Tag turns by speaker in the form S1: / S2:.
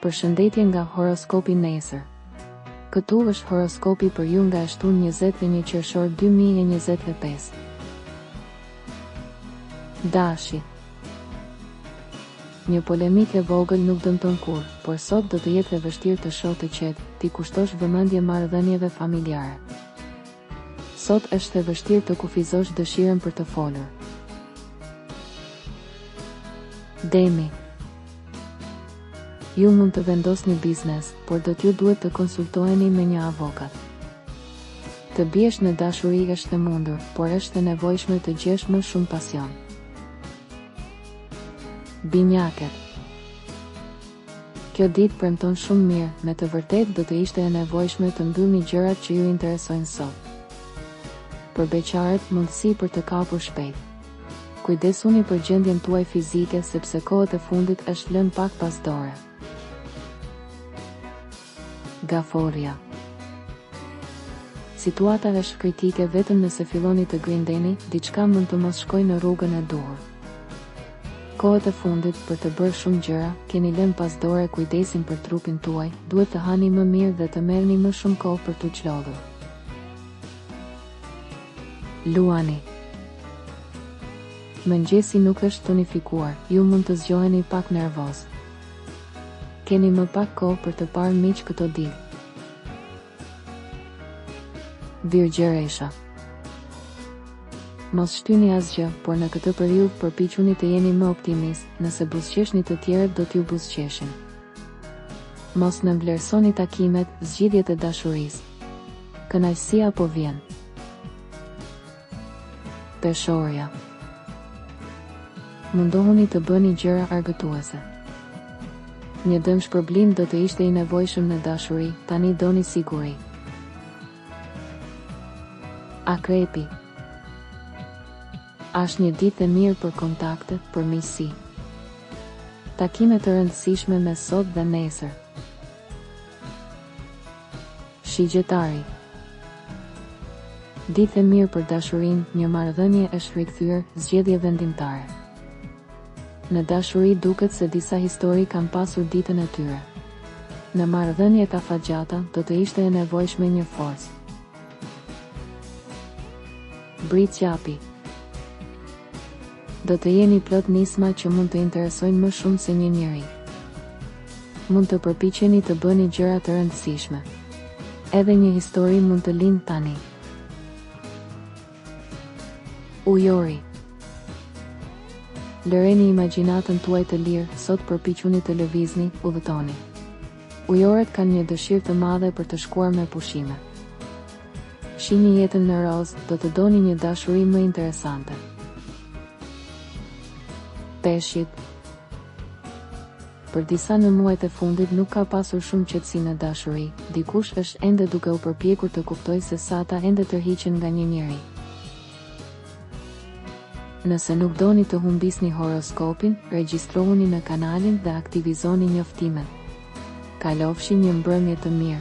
S1: Përshëndetje nga horoskopi nesër. Këtu është horoskopi për ju nga shtunë 21 qershor 2025. Dashi. Një polemik e vogël nuk dëmton kurrë, por sot do të jetë e vështirë të shohë të qetë, ti kushtosh vëmendje marrëdhënieve familjare. Sot është e vështirë të kufizosh dëshirën për të folur. Demi. Ju mund të vendosni biznes, por do t'ju duhet të konsultoheni me një avokat. Të biesh në dashuri është e mundur, por është e nevojshme të gjesh më shumë pasion. Binjaket. Kjo ditë premton shumë mirë, me të vërtetë do të ishte e nevojshme të mbyllni gjërat që ju interesojnë sot. Për beqarët, mundësi për të kapur shpejt. Kujdesuni për gjendjen tuaj fizike sepse kohët e fundit është lënë pak pas dore. Gaforja. Situata është kritike vetëm nëse filloni të grindeni, diçka mund të mos shkojë në rrugën e duhur. Kohët e fundit për të bërë shumë gjëra, keni lënë pas dore kujdesin për trupin tuaj, duhet të hani më mirë dhe të merrni më shumë kohë për t'u çlodhur. Luani. Mëngjesi nuk është tonifikuar, ju mund të zgjoheni pak nervoz. Keni më pak kohë për të parë miq këto ditë. Virgjëresha. Mos shtyni asgjë, por në këtë periudhë përpiquni të jeni më optimist, nëse buzëqeshni të tjerët do t'ju buzëqeshin. Mos nënvlerësoni takimet, zgjidhjet e dashurisë. Kënaqësia po vjen. Peshorja. Mundohuni të bëni gjëra argëtuese. Një dëm shpërblim do të ishte i nevojshëm në dashuri, tani doni siguri. Akrepi. Është një ditë e mirë për kontakte, për miqësi. Takime të rëndësishme me sot dhe nesër. Shigjetari. Ditë e mirë për dashurinë, një marrëdhënie është rikthyer, zgjedhje vendimtare. Në dashuri duket se disa histori kanë pasur ditën e tyre. Në marrëdhëniet afatgjata do të ishte e nevojshme një forcë. Briqapi. Do të jeni plot nisma që mund të interesojnë më shumë se një njeri. Mund të përpiqeni të bëni gjëra të rëndësishme. Edhe një histori mund të lindë tani. Ujori. Lëreni imagjinatën tuaj të lirë, sot përpiquni të lëvizni, udhëtoni. Ujorët kanë një dëshirë të madhe për të shkuar me pushime. Shihni jetën në roz, do të doni një dashuri më interesante. Peshqit. Për disa në muajt e fundit nuk ka pasur shumë qetësi në dashuri, dikush është ende duke u përpjekur të kuptojë se sa ata ende tërhiqen nga një njeri. Nëse nuk doni të humbisni horoskopin, regjistrohuni në kanalin dhe aktivizoni njoftimet. Kalofshi një mbrëmje të mirë.